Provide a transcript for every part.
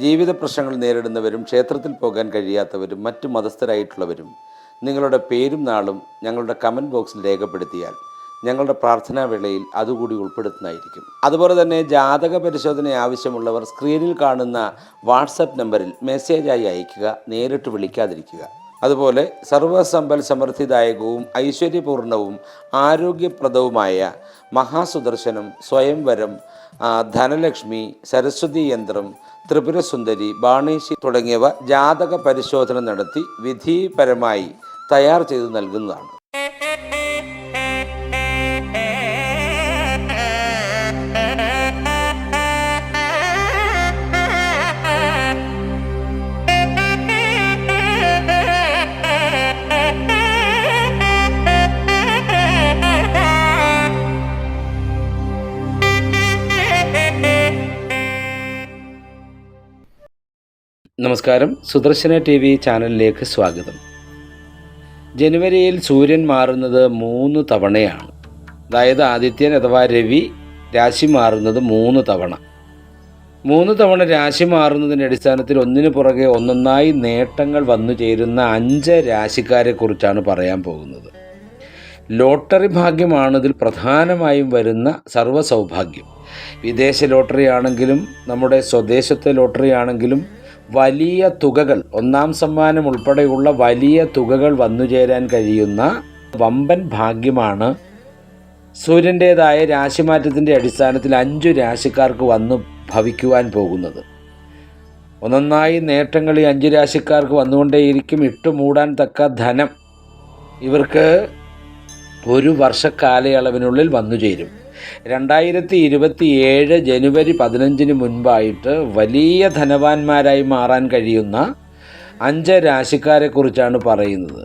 ജീവിത പ്രശ്നങ്ങൾ നേരിടുന്നവരും ക്ഷേത്രത്തിൽ പോകാൻ കഴിയാത്തവരും മറ്റു മതസ്ഥരായിട്ടുള്ളവരും നിങ്ങളുടെ പേരും നാളും ഞങ്ങളുടെ കമൻറ്റ് ബോക്സിൽ രേഖപ്പെടുത്തിയാൽ ഞങ്ങളുടെ പ്രാർത്ഥനാ വേളയിൽ അതുകൂടി ഉൾപ്പെടുത്തുന്നതായിരിക്കും. അതുപോലെ തന്നെ ജാതക പരിശോധന ആവശ്യമുള്ളവർ സ്ക്രീനിൽ കാണുന്ന വാട്സപ്പ് നമ്പറിൽ മെസ്സേജായി അയയ്ക്കുക, നേരിട്ട് വിളിക്കാതിരിക്കുക. അതുപോലെ സർവസമ്പൽ സമൃദ്ധിദായകവും ഐശ്വര്യപൂർണവും ആരോഗ്യപ്രദവുമായ മഹാസുദർശനം, സ്വയംവരം, ധനലക്ഷ്മി, സരസ്വതി യന്ത്രം, ത്രിപുരസുന്ദരി, ബാണേശി തുടങ്ങിയവ ജാതക പരിശോധന നടത്തി വിധിപരമായി തയ്യാർ ചെയ്തു നൽകുന്നതാണ്. നമസ്കാരം, സുദർശന TV ചാനലിലേക്ക് സ്വാഗതം. ജനുവരിയിൽ സൂര്യൻ മാറുന്നത് 3 തവണയാണ്. അതായത് ആദിത്യൻ അഥവാ രവി രാശി മാറുന്നത് 3 തവണ. 3 തവണ രാശി മാറുന്നതിൻ്റെ അടിസ്ഥാനത്തിൽ ഒന്നിനു പുറകെ ഒന്നൊന്നായി നേട്ടങ്ങൾ വന്നു ചേരുന്ന 5 രാശിക്കാരെക്കുറിച്ചാണ് പറയാൻ പോകുന്നത്. ലോട്ടറി ഭാഗ്യമാണ് ഇതിൽ പ്രധാനമായും വരുന്ന സർവ്വസൗഭാഗ്യം. വിദേശ ലോട്ടറി ആണെങ്കിലും നമ്മുടെ സ്വദേശത്തെ ലോട്ടറി ആണെങ്കിലും വലിയ തുകകൾ, 1-ാം സമ്മാനം ഉൾപ്പെടെയുള്ള വലിയ തുകകൾ വന്നുചേരാൻ കഴിയുന്ന വമ്പൻ ഭാഗ്യമാണ് സൂര്യൻ്റേതായ രാശിമാറ്റത്തിൻ്റെ അടിസ്ഥാനത്തിൽ 5 രാശിക്കാർക്ക് വന്നു ഭവിക്കുവാൻ പോകുന്നത്. ഒന്നൊന്നായി നേട്ടങ്ങൾ ഈ 5 രാശിക്കാർക്ക് വന്നുകൊണ്ടേയിരിക്കും. ഇട്ടുമൂടാൻ തക്ക ധനം ഇവർക്ക് ഒരു വർഷക്കാലയളവിനുള്ളിൽ വന്നു ചേരും. 2027 ജനുവരി 15 മുൻപായിട്ട് വലിയ ധനവാന്മാരായി മാറാൻ കഴിയുന്ന 5 രാശിക്കാരെക്കുറിച്ചാണ് പറയുന്നത്.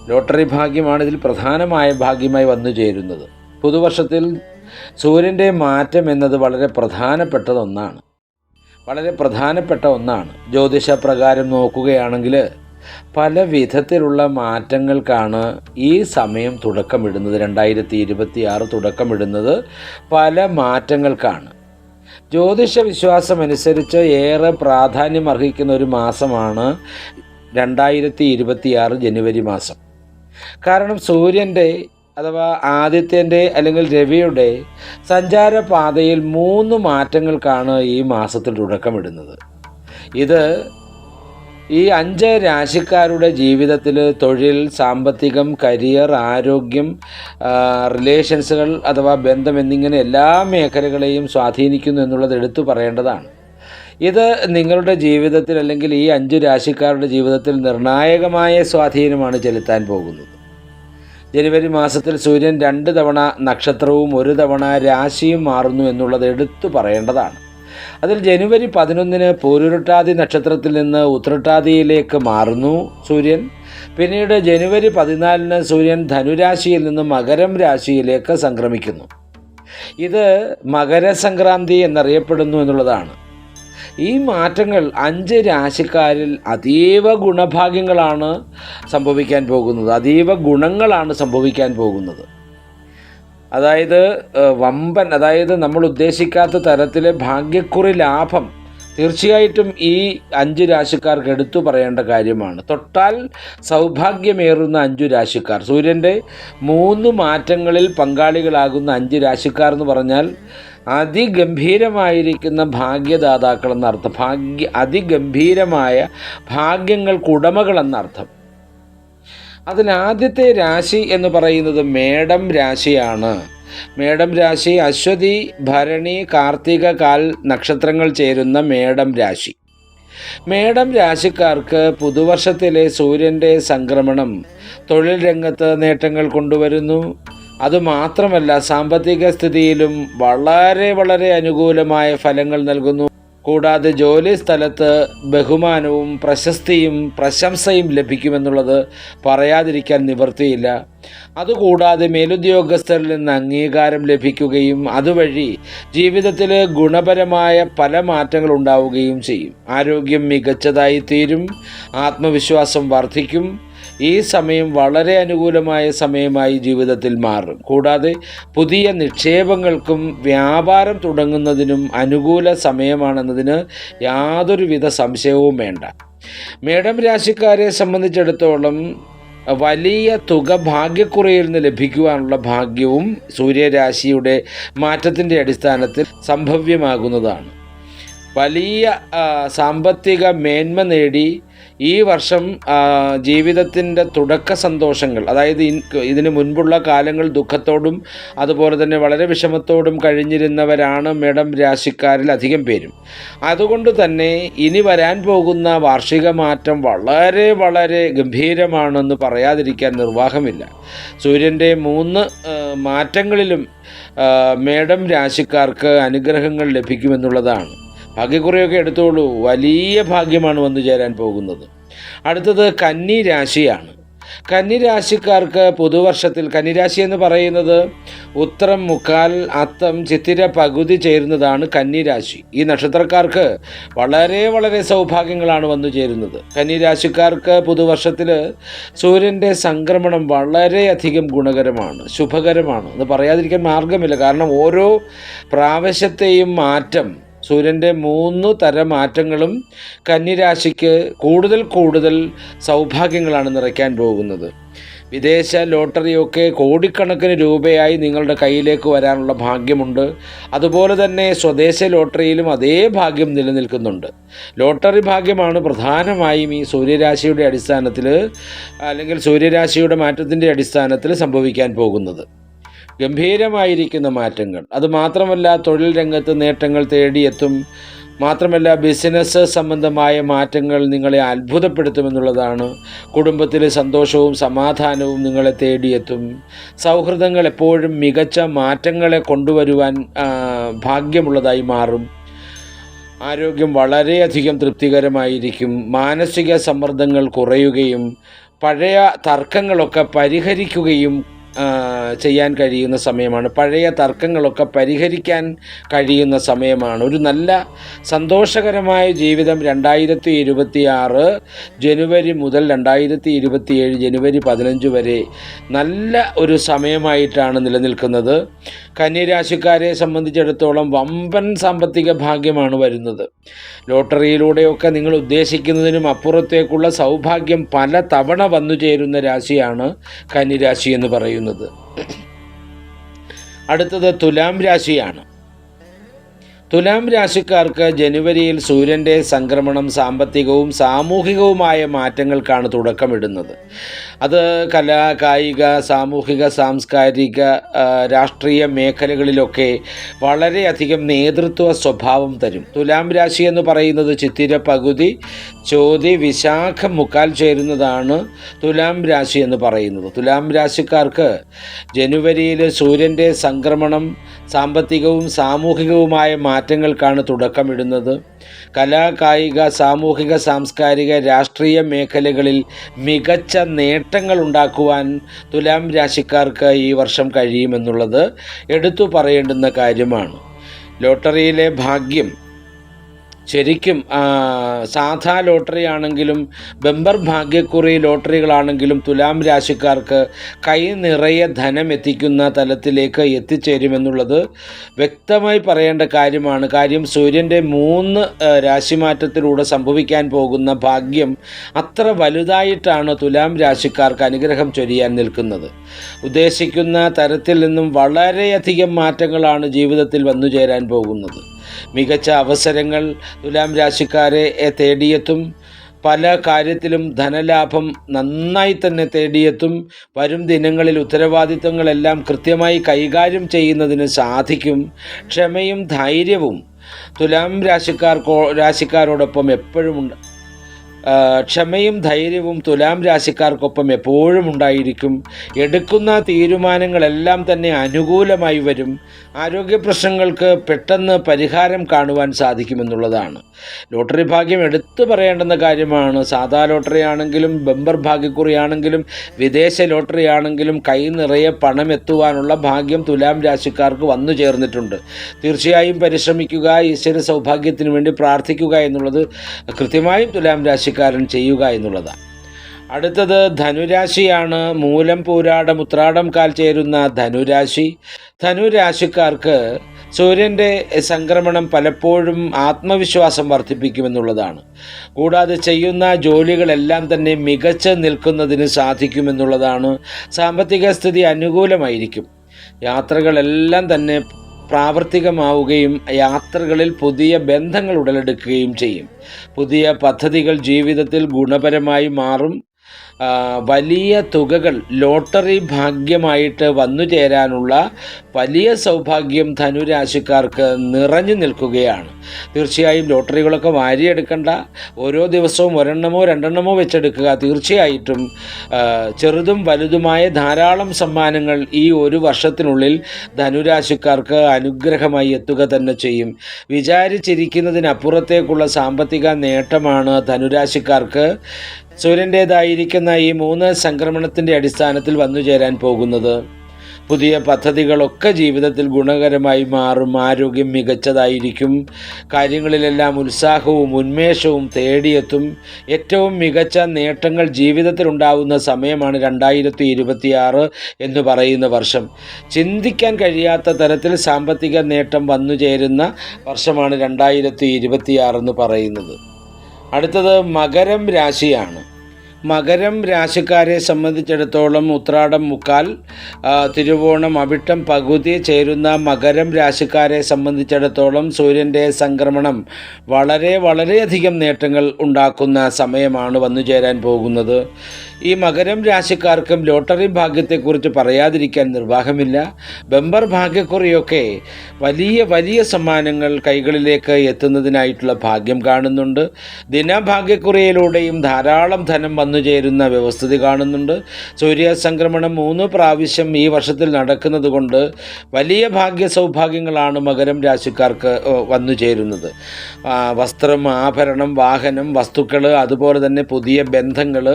ലോട്ടറി ഭാഗ്യമാണ് ഇതിൽ പ്രധാനമായ ഭാഗ്യമായി വന്നു ചേരുന്നത്. പുതുവർഷത്തിൽ സൂര്യൻ്റെ മാറ്റം എന്നത് വളരെ പ്രധാനപ്പെട്ട ഒന്നാണ്. ജ്യോതിഷപ്രകാരം നോക്കുകയാണെങ്കിൽ പല വിധത്തിലുള്ള മാറ്റങ്ങൾക്കാണ് ഈ സമയം തുടക്കമിടുന്നത്. 2026 തുടക്കമിടുന്നത് പല മാറ്റങ്ങൾക്കാണ്. ജ്യോതിഷ വിശ്വാസമനുസരിച്ച് ഏറെ പ്രാധാന്യം അർഹിക്കുന്ന ഒരു മാസമാണ് 2026 ജനുവരി മാസം. കാരണം സൂര്യൻ്റെ അഥവാ ആദിത്യൻ്റെ അല്ലെങ്കിൽ രവിയുടെ സഞ്ചാരപാതയിൽ 3 മാറ്റങ്ങൾക്കാണ് ഈ മാസത്തിൽ തുടക്കമിടുന്നത്. ഇത് ഈ 5 രാശിക്കാരുടെ ജീവിതത്തിൽ തൊഴിൽ, സാമ്പത്തികം, കരിയർ, ആരോഗ്യം, റിലേഷൻസുകൾ അഥവാ ബന്ധം എന്നിങ്ങനെ എല്ലാ മേഖലകളെയും സ്വാധീനിക്കുന്നു എന്നുള്ളത് എടുത്തു പറയേണ്ടതാണ്. ഇത് നിങ്ങളുടെ ജീവിതത്തിൽ അല്ലെങ്കിൽ ഈ 5 രാശിക്കാരുടെ ജീവിതത്തിൽ നിർണായകമായ സ്വാധീനമാണ് ചെലുത്താൻ പോകുന്നത്. ജനുവരി മാസത്തിൽ സൂര്യൻ 2 തവണ നക്ഷത്രവും 1 തവണ രാശിയും മാറുന്നു എന്നുള്ളത് എടുത്തു പറയേണ്ടതാണ്. അതിൽ ജനുവരി 11 പൂരുരുട്ടാതി നക്ഷത്രത്തിൽ നിന്ന് ഉത്രട്ടാതിയിലേക്ക് മാറുന്നു സൂര്യൻ. പിന്നീട് ജനുവരി 14 സൂര്യൻ ധനുരാശിയിൽ നിന്ന് മകരം രാശിയിലേക്ക് സംക്രമിക്കുന്നു. ഇത് മകരസംക്രാന്തി എന്നറിയപ്പെടുന്നു എന്നുള്ളതാണ്. ഈ മാറ്റങ്ങൾ 5 രാശിക്കാരിൽ അതീവ ഗുണഭാഗ്യങ്ങളാണ് സംഭവിക്കാൻ പോകുന്നത്, അതീവ ഗുണങ്ങളാണ് സംഭവിക്കാൻ പോകുന്നത്. അതായത് വമ്പൻ, അതായത് നമ്മൾ ഉദ്ദേശിക്കാത്ത തരത്തിലെ ഭാഗ്യക്കുറി ലാഭം തീർച്ചയായിട്ടും ഈ 5 രാശിക്കാർക്ക് എടുത്തു പറയേണ്ട കാര്യമാണ്. തൊട്ടാൽ സൗഭാഗ്യമേറുന്ന 5 രാശിക്കാർ, സൂര്യൻ്റെ 3 മാറ്റങ്ങളിൽ പങ്കാളികളാകുന്ന 5 രാശിക്കാർ എന്ന് പറഞ്ഞാൽ അതിഗംഭീരമായിരിക്കുന്ന ഭാഗ്യദാതാക്കൾ എന്നർത്ഥം. അതിഗംഭീരമായ ഭാഗ്യങ്ങൾക്കുടമകൾ എന്നർത്ഥം. അതിലാദ്യത്തെ രാശി എന്ന് പറയുന്നത് മേടം രാശിയാണ്. മേടം രാശി അശ്വതി, ഭരണി, കാർത്തിക, കാൽ നക്ഷത്രങ്ങൾ ചേരുന്ന മേടം രാശി. മേടം രാശിക്കാർക്ക് പുതുവർഷത്തിലെ സൂര്യൻ്റെ സംക്രമണം തൊഴിൽ രംഗത്ത് നേട്ടങ്ങൾ കൊണ്ടുവരുന്നു. അതുമാത്രമല്ല, സാമ്പത്തിക സ്ഥിതിയിലും വളരെ അനുകൂലമായ ഫലങ്ങൾ നൽകുന്നു. കൂടാതെ ജോലി സ്ഥലത്ത് ബഹുമാനവും പ്രശസ്തിയും പ്രശംസയും ലഭിക്കുമെന്നുള്ളത് പറയാതിരിക്കാൻ നിവൃത്തിയില്ല. അതുകൂടാതെ മേലുദ്യോഗസ്ഥരിൽ നിന്ന് അംഗീകാരം ലഭിക്കുകയും അതുവഴി ജീവിതത്തിൽ ഗുണപരമായ പല മാറ്റങ്ങൾ ഉണ്ടാവുകയും ചെയ്യും. ആരോഗ്യം മികച്ചതായി തീരും, ആത്മവിശ്വാസം വർദ്ധിക്കും. ഈ സമയം വളരെ അനുകൂലമായ സമയമായി ജീവിതത്തിൽ മാറും. കൂടാതെ പുതിയ നിക്ഷേപങ്ങൾക്കും വ്യാപാരം തുടങ്ങുന്നതിനും അനുകൂല സമയമാണെന്നതിന് യാതൊരുവിധ സംശയവും വേണ്ട. മേടം രാശിക്കാരെ സംബന്ധിച്ചിടത്തോളം വലിയ തുക ഭാഗ്യക്കുറിയിൽ നിന്ന് ലഭിക്കുവാനുള്ള ഭാഗ്യവും സൂര്യരാശിയുടെ മാറ്റത്തിൻ്റെ അടിസ്ഥാനത്തിൽ സംഭവ്യമാകുന്നതാണ്. വലിയ സാമ്പത്തിക മേന്മ നേടി ഈ വർഷം ജീവിതത്തിൻ്റെ തുടക്ക സന്തോഷങ്ങൾ, അതായത് ഇതിന് മുൻപുള്ള കാലങ്ങൾ ദുഃഖത്തോടും അതുപോലെ തന്നെ വളരെ വിഷമത്തോടും കഴിഞ്ഞിരുന്നവരാണ് മേടം രാശിക്കാരിൽ അധികം പേരും. അതുകൊണ്ട് തന്നെ ഇനി വരാൻ പോകുന്ന വാർഷിക മാറ്റം വളരെ വളരെ ഗംഭീരമാണെന്ന് പറയാതിരിക്കാൻ നിർവാഹമില്ല. സൂര്യൻ്റെ 3 മാറ്റങ്ങളിലും മേടം രാശിക്കാർക്ക് അനുഗ്രഹങ്ങൾ ലഭിക്കുമെന്നുള്ളതാണ്. ഭാഗ്യക്കുറിയൊക്കെ എടുത്തോളൂ, വലിയ ഭാഗ്യമാണ് വന്നു ചേരാൻ പോകുന്നത്. അടുത്തത് കന്നി രാശിയാണ്. കന്നി രാശിക്കാർക്ക് പുതുവർഷത്തിൽ, കന്നിരാശി എന്ന് പറയുന്നത് ഉത്തരം, മുക്കാൽ, അത്തം, ചിത്തിര പകുതി ചേരുന്നതാണ് കന്നി രാശി. ഈ നക്ഷത്രക്കാർക്ക് വളരെ വളരെ സൗഭാഗ്യങ്ങളാണ് വന്നു ചേരുന്നത്. കന്നി രാശിക്കാർക്ക് പുതുവർഷത്തിൽ സൂര്യൻ്റെ സംക്രമണം വളരെയധികം ഗുണകരമാണ്, ശുഭകരമാണ് എന്ന് പറയാതിരിക്കാൻ മാർഗമില്ല. കാരണം ഓരോ പ്രാവശ്യത്തെയും മാറ്റം, സൂര്യൻ്റെ 3 തരം മാറ്റങ്ങളും കന്നിരാശിക്ക് കൂടുതൽ കൂടുതൽ സൗഭാഗ്യങ്ങളാണ് നിറയ്ക്കാൻ പോകുന്നത്. വിദേശ ലോട്ടറിയൊക്കെ കോടിക്കണക്കിന് രൂപയായി നിങ്ങളുടെ കയ്യിലേക്ക് വരാനുള്ള ഭാഗ്യമുണ്ട്. അതുപോലെ തന്നെ സ്വദേശ ലോട്ടറിയിലും അതേ ഭാഗ്യം നിലനിൽക്കുന്നുണ്ട്. ലോട്ടറി ഭാഗ്യമാണ് പ്രധാനമായും ഈ സൂര്യരാശിയുടെ അടിസ്ഥാനത്തിൽ, അല്ലെങ്കിൽ സൂര്യരാശിയുടെ മാറ്റത്തിൻ്റെ അടിസ്ഥാനത്തിൽ സംഭവിക്കാൻ പോകുന്നത്. ഗംഭീരമായിരിക്കുന്ന മാറ്റങ്ങൾ. അതുമാത്രമല്ല, തൊഴിൽ രംഗത്ത് നേട്ടങ്ങൾ തേടിയെത്തും. മാത്രമല്ല, ബിസിനസ് സംബന്ധമായ മാറ്റങ്ങൾ നിങ്ങളെ അത്ഭുതപ്പെടുത്തുമെന്നുള്ളതാണ്. കുടുംബത്തിലെ സന്തോഷവും സമാധാനവും നിങ്ങളെ തേടിയെത്തും. സൗഹൃദങ്ങൾ എപ്പോഴും മികച്ച മാറ്റങ്ങളെ കൊണ്ടുവരുവാൻ ഭാഗ്യമുള്ളതായി മാറും. ആരോഗ്യം വളരെയധികം തൃപ്തികരമായിരിക്കും. മാനസിക സമ്മർദ്ദങ്ങൾ കുറയുകയും പഴയ തർക്കങ്ങളൊക്കെ പരിഹരിക്കുകയും ചെയ്യാൻ കഴിയുന്ന സമയമാണ്. പഴയ തർക്കങ്ങളൊക്കെ പരിഹരിക്കാൻ കഴിയുന്ന സമയമാണ്. ഒരു നല്ല സന്തോഷകരമായ ജീവിതം 2026 ജനുവരി മുതൽ 2027 ജനുവരി 15 വരെ നല്ല ഒരു സമയമായിട്ടാണ് നിലനിൽക്കുന്നത്. കന്യരാശിക്കാരെ സംബന്ധിച്ചിടത്തോളം വമ്പൻ സാമ്പത്തിക ഭാഗ്യമാണ് വരുന്നത്. ലോട്ടറിയിലൂടെയൊക്കെ നിങ്ങൾ ഉദ്ദേശിക്കുന്നതിനും അപ്പുറത്തേക്കുള്ള സൗഭാഗ്യം പല തവണ വന്നു ചേരുന്ന രാശിയാണ് കന്നിരാശി എന്ന് പറയുന്നത്. അടുത്തത് തുലാം രാശിയാണ്. തുലാം രാശിക്കാർക്ക് ജനുവരിയിൽ സൂര്യൻ്റെ സംക്രമണം സാമ്പത്തികവും സാമൂഹികവുമായ മാറ്റങ്ങൾക്കാണ് തുടക്കമിടുന്നത്. അത് കലാ, കായിക, സാമൂഹിക, സാംസ്കാരിക, രാഷ്ട്രീയ മേഖലകളിലൊക്കെ വളരെയധികം നേതൃത്വ സ്വഭാവം തരും. തുലാം രാശി എന്ന് പറയുന്നത് ചിത്തിര പകുതി, ചോതി, വിശാഖം മുക്കാൽ ചേരുന്നതാണ് തുലാം രാശി എന്ന് പറയുന്നത്. തുലാം രാശിക്കാർക്ക് ജനുവരിയിൽ സൂര്യൻ്റെ സംക്രമണം സാമ്പത്തികവും സാമൂഹികവുമായ മാറ്റങ്ങൾക്കാണ് തുടക്കമിടുന്നത്. കലാ, കായിക, സാമൂഹിക, സാംസ്കാരിക, രാഷ്ട്രീയ മേഖലകളിൽ മികച്ച നേട്ടങ്ങൾ ഉണ്ടാക്കുവാൻ തുലാം രാശിക്കാർക്ക് ഈ വർഷം കഴിയുമെന്നുള്ളത് എടുത്തു പറയേണ്ടുന്ന കാര്യമാണ്. ലോട്ടറിയിലെ ഭാഗ്യം ശരിക്കും സാധാ ലോട്ടറി ആണെങ്കിലും ബമ്പർ ഭാഗ്യക്കുറി ലോട്ടറികളാണെങ്കിലും തുലാം രാശിക്കാർക്ക് കൈ നിറയെ ധനം എത്തിക്കുന്ന തലത്തിലേക്ക് എത്തിച്ചേരുമെന്നുള്ളത് വ്യക്തമായി പറയേണ്ട കാര്യമാണ്. കാര്യം സൂര്യൻ്റെ 3 രാശിമാറ്റത്തിലൂടെ സംഭവിക്കാൻ പോകുന്ന ഭാഗ്യം അത്ര വലുതായിട്ടാണ് തുലാം രാശിക്കാർക്ക് അനുഗ്രഹം ചൊരിയാൻ നിൽക്കുന്നത്. ഉദ്ദേശിക്കുന്ന തരത്തിൽ നിന്നും വളരെയധികം മാറ്റങ്ങളാണ് ജീവിതത്തിൽ വന്നു ചേരാൻ പോകുന്നത്. മികച്ച അവസരങ്ങൾ തുലാം രാശിക്കാരെ തേടിയെത്തും. പല കാര്യത്തിലും ധനലാഭം നന്നായി തന്നെ തേടിയെത്തും. വരും ദിനങ്ങളിൽ ഉത്തരവാദിത്തങ്ങളെല്ലാം കൃത്യമായി കൈകാര്യം ചെയ്യുന്നതിന് സാധിക്കും. ക്ഷമയും ധൈര്യവും തുലാം രാശിക്കാരോടൊപ്പം എപ്പോഴും ഉണ്ട്. ക്ഷമയും ധൈര്യവും തുലാം രാശിക്കാർക്കൊപ്പം എപ്പോഴും ഉണ്ടായിരിക്കും. എടുക്കുന്ന തീരുമാനങ്ങളെല്ലാം തന്നെ അനുകൂലമായി വരും. ആരോഗ്യ പ്രശ്നങ്ങൾക്ക് പെട്ടെന്ന് പരിഹാരം കാണുവാൻ സാധിക്കുമെന്നുള്ളതാണ്. ലോട്ടറി ഭാഗ്യം എടുത്തു പറയേണ്ടുന്ന കാര്യമാണ്. സാധാ ലോട്ടറി ആണെങ്കിലും ബമ്പർ ഭാഗ്യക്കുറി ആണെങ്കിലും വിദേശ ലോട്ടറി ആണെങ്കിലും കൈ നിറയെ പണം എത്തുവാനുള്ള ഭാഗ്യം തുലാം രാശിക്കാർക്ക് വന്നു ചേർന്നിട്ടുണ്ട്. തീർച്ചയായും പരിശ്രമിക്കുക, ഈശ്വര സൗഭാഗ്യത്തിന് വേണ്ടി പ്രാർത്ഥിക്കുക എന്നുള്ളത് കൃത്യമായും തുലാം രാശിക്കാരൻ ചെയ്യുക എന്നുള്ളതാണ്. അടുത്തത് ധനുരാശിയാണ്. മൂലം പൂരാടം ഉത്രാടം കാൽ ചേരുന്ന ധനുരാശി. ധനുരാശിക്കാർക്ക് സൂര്യൻ്റെ സംക്രമണം പലപ്പോഴും ആത്മവിശ്വാസം വർദ്ധിപ്പിക്കുമെന്നുള്ളതാണ്. കൂടാതെ ചെയ്യുന്ന ജോലികളെല്ലാം തന്നെ മികച്ച് നിൽക്കുന്നതിന് സാധിക്കുമെന്നുള്ളതാണ്. സാമ്പത്തിക സ്ഥിതി അനുകൂലമായിരിക്കും. യാത്രകളെല്ലാം തന്നെ പ്രാവർത്തികമാവുകയും യാത്രകളിൽ പുതിയ ബന്ധങ്ങൾ ഉടലെടുക്കുകയും ചെയ്യും. പുതിയ പദ്ധതികൾ ജീവിതത്തിൽ ഗുണപരമായി മാറും. വലിയ തുകകൾ ലോട്ടറി ഭാഗ്യമായിട്ട് വന്നു ചേരാനുള്ള വലിയ സൗഭാഗ്യം ധനുരാശിക്കാർക്ക് നിറഞ്ഞു നിൽക്കുകയാണ്. തീർച്ചയായും ലോട്ടറികളൊക്കെ വാരിയെടുക്കണ്ട. ഓരോ ദിവസവും ഒരെണ്ണമോ രണ്ടെണ്ണമോ വെച്ചെടുക്കുക. തീർച്ചയായിട്ടും ചെറുതും വലുതുമായ ധാരാളം സമ്മാനങ്ങൾ ഈ ഒരു വർഷത്തിനുള്ളിൽ ധനുരാശിക്കാർക്ക് അനുഗ്രഹമായി എത്തുക തന്നെ ചെയ്യും. വിചാരിച്ചിരിക്കുന്നതിനപ്പുറത്തേക്കുള്ള സാമ്പത്തിക നേട്ടമാണ് ധനുരാശിക്കാർക്ക് സൂര്യൻ്റേതായിരിക്കുന്ന ഈ 3 സംക്രമണത്തിൻ്റെ അടിസ്ഥാനത്തിൽ വന്നു ചേരാൻ പോകുന്നത്. പുതിയ പദ്ധതികളൊക്കെ ജീവിതത്തിൽ ഗുണകരമായി മാറും. ആരോഗ്യം മികച്ചതായിരിക്കും. കാര്യങ്ങളിലെല്ലാം ഉത്സാഹവും ഉന്മേഷവും തേടിയെത്തും. ഏറ്റവും മികച്ച നേട്ടങ്ങൾ ജീവിതത്തിൽ ഉണ്ടാവുന്ന സമയമാണ് 2026 എന്ന് പറയുന്ന വർഷം. ചിന്തിക്കാൻ കഴിയാത്ത തരത്തിൽ സാമ്പത്തിക നേട്ടം വന്നു ചേരുന്ന വർഷമാണ് 2026 എന്ന് പറയുന്നത്. അടുത്തത് മകരം രാശിയാണ്. മകരം രാശിക്കാരെ സംബന്ധിച്ചിടത്തോളം ഉത്രാടം മുക്കാൽ, തിരുവോണം അവിട്ടം പകുതി ചേരുന്ന മകരം രാശിക്കാരെ സംബന്ധിച്ചിടത്തോളം സൂര്യൻ്റെ സംക്രമണം വളരെയധികം നേട്ടങ്ങൾ ഉണ്ടാക്കുന്ന സമയമാണ് വന്നു ചേരാൻ പോകുന്നത്. ഈ മകരം രാശിക്കാർക്കും ലോട്ടറി ഭാഗ്യത്തെക്കുറിച്ച് പറയാതിരിക്കാൻ നിർവാഹമില്ല. ബമ്പർ ഭാഗ്യക്കുറിയൊക്കെ വലിയ സമ്മാനങ്ങൾ കൈകളിലേക്ക് എത്തുന്നതിനായിട്ടുള്ള ഭാഗ്യം കാണുന്നുണ്ട്. ദിനഭാഗ്യക്കുറിയിലൂടെയും ധാരാളം ധനം വന്നു ചേരുന്ന വ്യവസ്ഥിതി കാണുന്നുണ്ട്. സൂര്യസംക്രമണം 3 പ്രാവശ്യം ഈ വർഷത്തിൽ നടക്കുന്നത് കൊണ്ട് വലിയ ഭാഗ്യ സൗഭാഗ്യങ്ങളാണ് മകരം രാശിക്കാർക്ക് വന്നു ചേരുന്നത്. വസ്ത്രം, ആഭരണം, വാഹനം, വസ്തുക്കൾ, അതുപോലെ തന്നെ പുതിയ ബന്ധങ്ങൾ,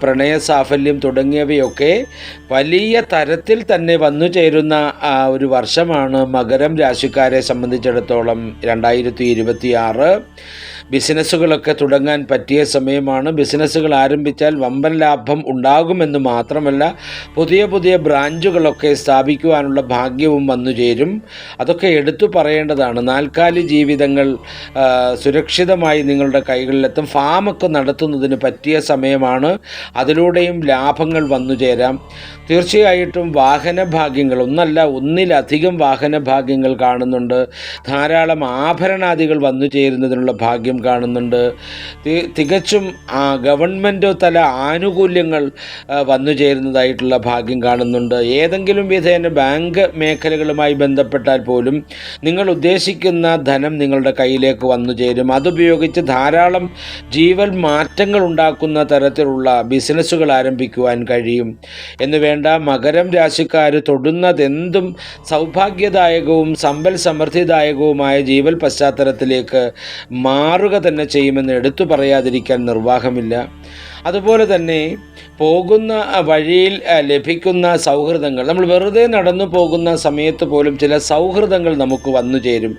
പ്രണയ സാഫല്യം തുടങ്ങിയവയൊക്കെ വലിയ തരത്തിൽ തന്നെ വന്നു ചേരുന്ന ഒരു വർഷമാണ് മകരം രാശിക്കാരെ സംബന്ധിച്ചിടത്തോളം 2026. ബിസിനസ്സുകളൊക്കെ തുടങ്ങാൻ പറ്റിയ സമയമാണ്. ബിസിനസ്സുകൾ ആരംഭിച്ചാൽ വമ്പൻ ലാഭം ഉണ്ടാകുമെന്ന് മാത്രമല്ല പുതിയ ബ്രാഞ്ചുകളൊക്കെ സ്ഥാപിക്കുവാനുള്ള ഭാഗ്യവും വന്നു ചേരും. അതൊക്കെ എടുത്തു പറയേണ്ടതാണ്. നാൽക്കാലി ജീവിതങ്ങൾ സുരക്ഷിതമായി നിങ്ങളുടെ കൈകളിലെത്തും. ഫാമൊക്കെ നടത്തുന്നതിന് പറ്റിയ സമയമാണ്. അതിലൂടെയും ലാഭങ്ങൾ വന്നു ചേരാം. തീർച്ചയായിട്ടും വാഹന ഭാഗ്യങ്ങൾ, ഒന്നിലധികം വാഹന ഭാഗ്യങ്ങൾ കാണുന്നുണ്ട്. ധാരാളം ആഭരണാദികൾ വന്നു ചേരുന്നതിനുള്ള ഭാഗ്യം കാണുന്നുണ്ട്. തികച്ചും ഗവൺമെൻറ് തല ആനുകൂല്യങ്ങൾ വന്നു ചേരുന്നതായിട്ടുള്ള ഭാഗ്യം കാണുന്നുണ്ട്. ഏതെങ്കിലും വിധേന ബാങ്ക് മേഖലകളുമായി ബന്ധപ്പെട്ടാൽ പോലും നിങ്ങൾ ഉദ്ദേശിക്കുന്ന ധനം നിങ്ങളുടെ കയ്യിലേക്ക് വന്നു ചേരും. അതുപയോഗിച്ച് ധാരാളം ജീവൽ മാറ്റങ്ങൾ ഉണ്ടാക്കുന്ന തരത്തിലുള്ള ബിസിനസ്സുകൾ ആരംഭിക്കുവാൻ കഴിയും. എന്ന് വേണ്ട, മകരം രാശിക്കാർ തൊടുന്നതെന്തും സൗഭാഗ്യദായകവും സമ്പൽ സമൃദ്ധിദായകവുമായ ജീവൽ പശ്ചാത്തലത്തിലേക്ക് മാറുക തന്നെ ചെയ്യുമെന്ന് എടുത്തു പറയാതിരിക്കാൻ നിർവാഹമില്ല. അതുപോലെ തന്നെ പോകുന്ന വഴിയിൽ ലഭിക്കുന്ന സൗഹൃദങ്ങൾ, നമ്മൾ വെറുതെ നടന്നു പോകുന്ന സമയത്ത് പോലും ചില സൗഹൃദങ്ങൾ നമുക്ക് വന്നു ചേരും.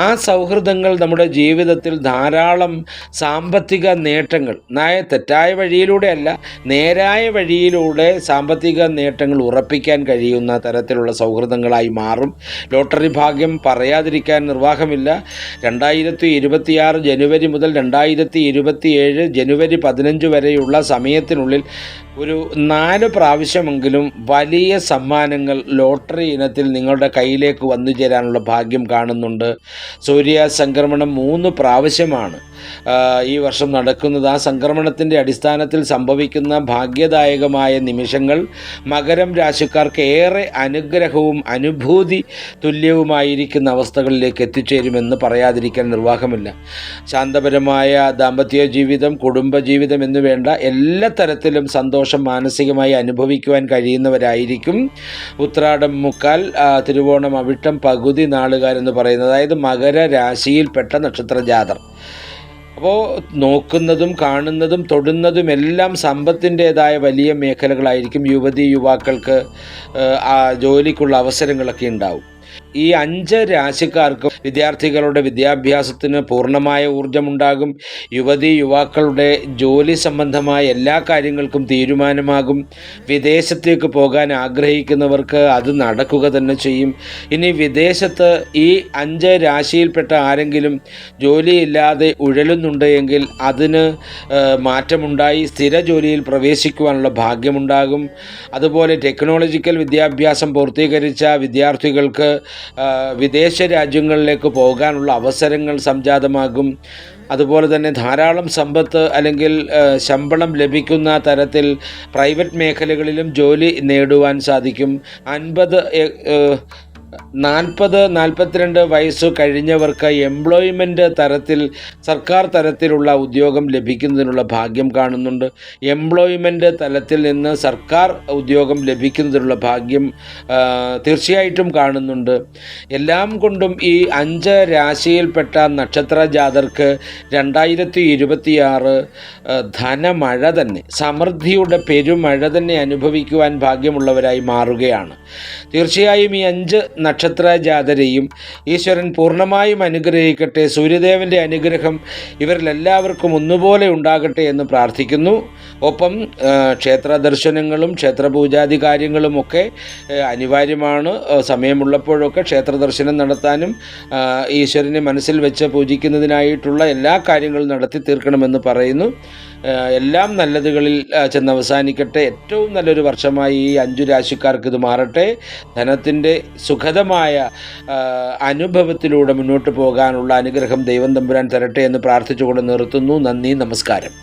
ആ സൗഹൃദങ്ങൾ നമ്മുടെ ജീവിതത്തിൽ ധാരാളം സാമ്പത്തിക നേട്ടങ്ങൾ, തെറ്റായ വഴിയിലൂടെ അല്ല, നേരായ വഴിയിലൂടെ സാമ്പത്തിക നേട്ടങ്ങൾ ഉറപ്പിക്കാൻ കഴിയുന്ന തരത്തിലുള്ള സൗഹൃദങ്ങളായി മാറും. ലോട്ടറി ഭാഗ്യം പറയാതിരിക്കാൻ നിർവാഹമില്ല. 2026 ജനുവരി മുതൽ 2027 ജനുവരി 15 വരെയുള്ള സമയത്തിനുള്ളിൽ ഒരു 4 പ്രാവശ്യമെങ്കിലും വലിയ സമ്മാനങ്ങൾ ലോട്ടറി ഇനത്തിൽ നിങ്ങളുടെ കയ്യിലേക്ക് വന്നു ചേരാനുള്ള ഭാഗ്യം കാണുന്നുണ്ട്. സൂര്യ സംക്രമണം 3 പ്രാവശ്യമാണ് ഈ വർഷം നടക്കുന്നത്. ആ സംക്രമണത്തിൻ്റെ അടിസ്ഥാനത്തിൽ സംഭവിക്കുന്ന ഭാഗ്യദായകമായ നിമിഷങ്ങൾ മകരം രാശിക്കാർക്ക് ഏറെ അനുഗ്രഹവും അനുഭൂതി തുല്യവുമായിരിക്കുന്ന അവസ്ഥകളിലേക്ക് എത്തിച്ചേരുമെന്ന് പറയാതിരിക്കാൻ നിർവാഹമില്ല. ശാന്തപരമായ ദാമ്പത്യ ജീവിതം, കുടുംബജീവിതം എന്ന് വേണ്ട എല്ലാ തരത്തിലും സന്തോഷം മാനസികമായി അനുഭവിക്കുവാൻ കഴിയുന്നവരായിരിക്കും ഉത്രാടം മുക്കാൽ, തിരുവോണം അവിട്ടം പകുതി നാളുകാരെന്ന് പറയുന്നത്. അതായത് മകരരാശിയിൽപ്പെട്ട നക്ഷത്ര ജാതർ. അപ്പോൾ നോക്കുന്നതും കാണുന്നതും തൊടുന്നതും എല്ലാം സമ്പത്തിൻ്റേതായ വലിയ മേഖലകളായിരിക്കും. യുവതി യുവാക്കൾക്ക് ജോലിക്കുള്ള അവസരങ്ങളൊക്കെ ഉണ്ടാവും. ഈ 5 രാശിക്കാർക്കും വിദ്യാർത്ഥികളുടെ വിദ്യാഭ്യാസത്തിന് പൂർണ്ണമായ ഊർജമുണ്ടാകും. യുവാക്കളുടെ ജോലി സംബന്ധമായ എല്ലാ കാര്യങ്ങൾക്കും തീരുമാനമാകും. വിദേശത്തേക്ക് പോകാൻ ആഗ്രഹിക്കുന്നവർക്ക് അത് നടക്കുക തന്നെ ചെയ്യും. ഇനി വിദേശത്ത് ഈ 5 രാശിയിൽപ്പെട്ട ആരെങ്കിലും ജോലിയില്ലാതെ ഉഴലുന്നുണ്ട് എങ്കിൽ അതിന് മാറ്റമുണ്ടായി സ്ഥിര ജോലിയിൽ പ്രവേശിക്കുവാനുള്ള ഭാഗ്യമുണ്ടാകും. അതുപോലെ ടെക്നോളജിക്കൽ വിദ്യാഭ്യാസം പൂർത്തീകരിച്ച വിദ്യാർത്ഥികൾക്ക് വിദേശ രാജ്യങ്ങളിലേക്ക് പോകാനുള്ള അവസരങ്ങൾ സംജാതമാകും. അതുപോലെ തന്നെ ധാരാളം സമ്പത്ത് അല്ലെങ്കിൽ ശമ്പളം ലഭിക്കുന്ന തരത്തിൽ പ്രൈവറ്റ് മേഖലകളിലും ജോലി നേടുവാൻ സാധിക്കും. 40-42 വയസ്സ് കഴിഞ്ഞവർക്ക് എംപ്ലോയ്മെൻ്റ് തരത്തിൽ സർക്കാർ തലത്തിലുള്ള ഉദ്യോഗം ലഭിക്കുന്നതിനുള്ള ഭാഗ്യം കാണുന്നുണ്ട്. എംപ്ലോയ്മെൻ്റ് തലത്തിൽ നിന്ന് സർക്കാർ ഉദ്യോഗം ലഭിക്കുന്നതിനുള്ള ഭാഗ്യം തീർച്ചയായിട്ടും കാണുന്നുണ്ട്. എല്ലാം കൊണ്ടും ഈ 5 രാശിയിൽപ്പെട്ട നക്ഷത്ര ജാതർക്ക് 2026 ധനമഴ തന്നെ, സമൃദ്ധിയുടെ പെരുമഴ തന്നെ അനുഭവിക്കുവാൻ ഭാഗ്യമുള്ളവരായി മാറുകയാണ്. തീർച്ചയായും ഈ 5 നക്ഷത്ര ജാതരെയും ഈശ്വരൻ പൂർണ്ണമായും അനുഗ്രഹിക്കട്ടെ. സൂര്യദേവൻ്റെ അനുഗ്രഹം ഇവരിലെല്ലാവർക്കും ഒന്നുപോലെ ഉണ്ടാകട്ടെ എന്ന് പ്രാർത്ഥിക്കുന്നു. ഒപ്പം ക്ഷേത്ര ദർശനങ്ങളും ക്ഷേത്രപൂജാദി കാര്യങ്ങളുമൊക്കെ അനിവാര്യമാണ്. സമയമുള്ളപ്പോഴൊക്കെ ക്ഷേത്ര ദർശനം നടത്താനും ഈശ്വരനെ മനസ്സിൽ വെച്ച് പൂജിക്കുന്നതിനായിട്ടുള്ള എല്ലാ കാര്യങ്ങളും നടത്തി തീർക്കണമെന്ന് പറയുന്നു. എല്ലാം നല്ലതുകളിൽ ചെന്നവസാനിക്കട്ടെ. ഏറ്റവും നല്ലൊരു വർഷമായി ഈ 5 രാശിക്കാർക്ക് ഇത് മാറട്ടെ. ധനത്തിൻ്റെ സുഖദമായ അനുഭവത്തിലൂടെ മുന്നോട്ട് പോകാനുള്ള അനുഗ്രഹം ദൈവം തമ്പുരാൻ തരട്ടെ എന്ന് പ്രാർത്ഥിച്ചുകൊണ്ട് നിർത്തുന്നു. നന്ദി, നമസ്കാരം.